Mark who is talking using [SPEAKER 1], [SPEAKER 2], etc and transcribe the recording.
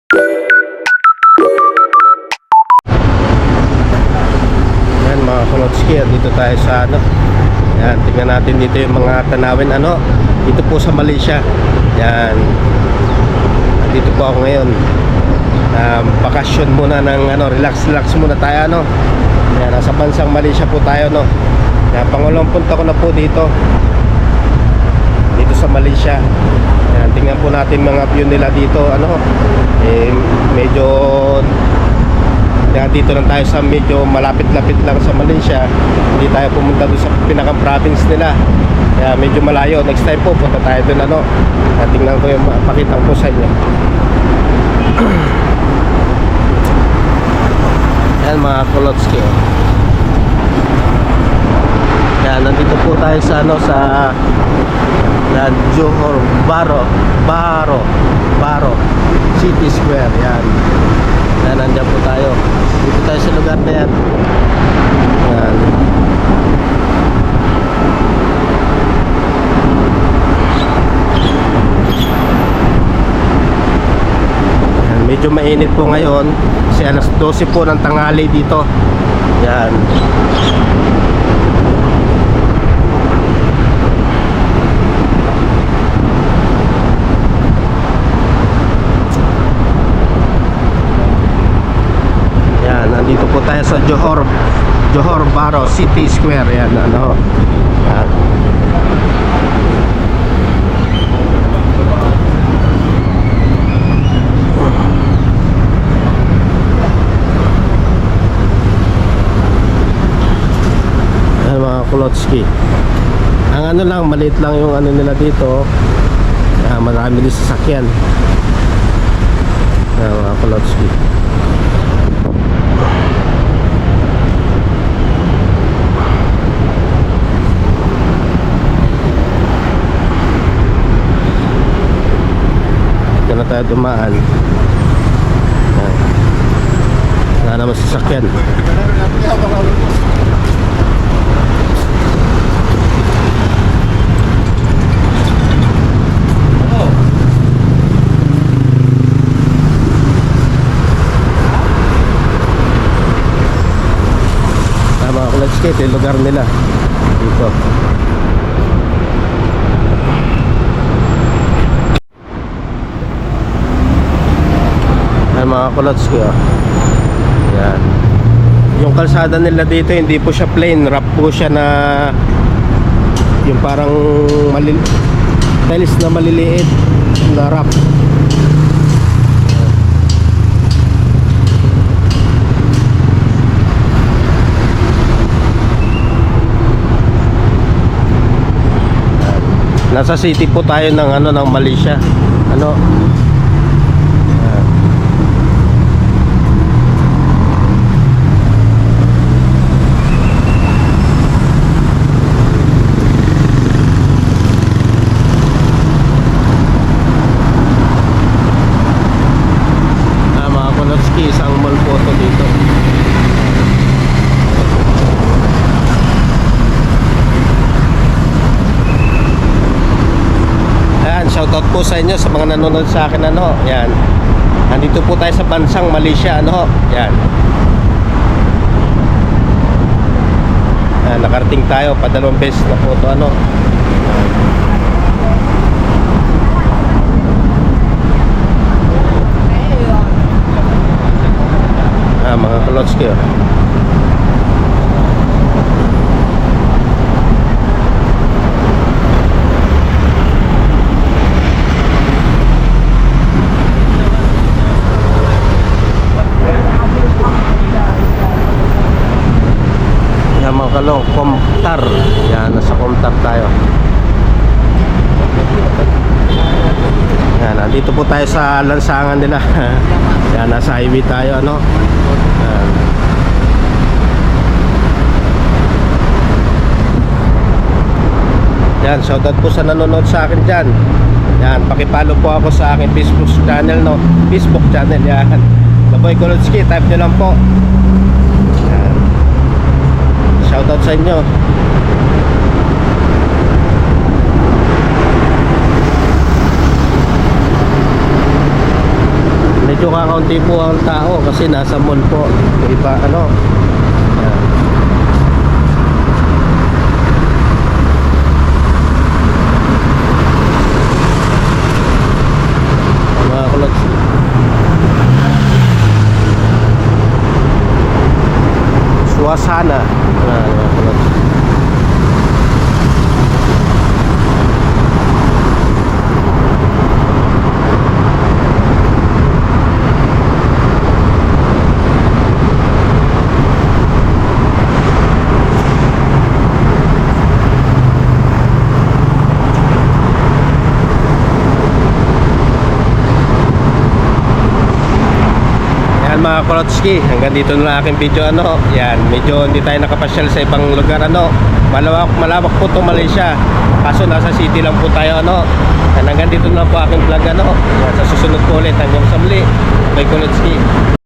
[SPEAKER 1] Yan mga Kulotski, dito tayo sa yan, tingnan natin dito yung mga tanawin dito po sa Malaysia. Yan, dito po ako ngayon. Bakasyon muna ng relax muna tayo yan, nasa bansang Malaysia po tayo yan, pangalawang punta ko na po dito sa Malaysia. Yan, tingnan po natin mga view nila dito medyo yan, dito lang tayo sa medyo malapit-lapit lang sa Malaysia. Hindi tayo pumunta doon sa pinakang province nila. Kaya medyo malayo. Next time po punta tayo doon tingnan ko yung pakita ko sa inyo. Yan mga Kulotski. Yan, nandito po tayo sa Johor Bahru City Square. Yan, nandiyan po tayo. Dito tayo sa lugar na yan. Yan. Yan, medyo mainit po ngayon kasi alas 12 po ng tanghali dito. Yan. Nandito po tayo sa Johor Bahru City Square. Yan, yan. Yan mga Kulotski. Ang lang, maliit lang yung nila dito. Yan, marami din sasakyan. Yan mga Kulotski. Na tayo dumaan. Wala naman sasakyan. Mga Kulotski, ito yung lugar nila dito. Mga Kulotski, yan. Yung kalsada nila dito hindi po siya plain, rough po siya na yung parang tiles na maliliit na rough. Nasa city po tayo ng ng Malaysia. Isang mall po ito dito. Ayan, shoutout po sa inyo sa mga nanonood sa akin yan. Nandito po tayo sa bansang Malaysia yan. Ayan, nakarating tayo, padalawang beses na po ito mga Kulotski. Yan mga kalong, Komtar. Yan, nasa Komtar tayo. Yan, nandito po tayo sa lansangan nila. Yan, nasa highway tayo yan, shoutout po sa nanonood sa akin dyan. Yan, pakipollow po ako sa aking Facebook channel Facebook channel, yan. Laboy Kulotski, type nyo lang po. Yan. Shoutout sa inyo. medyo kakaunti po ang tao kasi nasa mall po. Iba ano. Yan. Mga kulots. Suasana. Mga kulots. Yan mga Kolotski, hanggang dito na aking video ano. Yan, medyo hindi tayo nakapasyal sa ibang lugar ano. Malawak po to Malaysia. Kaso nasa city lang po tayo ano. Yan, hanggang dito na po aking vlog ano. Yan, sa susunod po ulit hanggang sa muli. Bye Kolotski.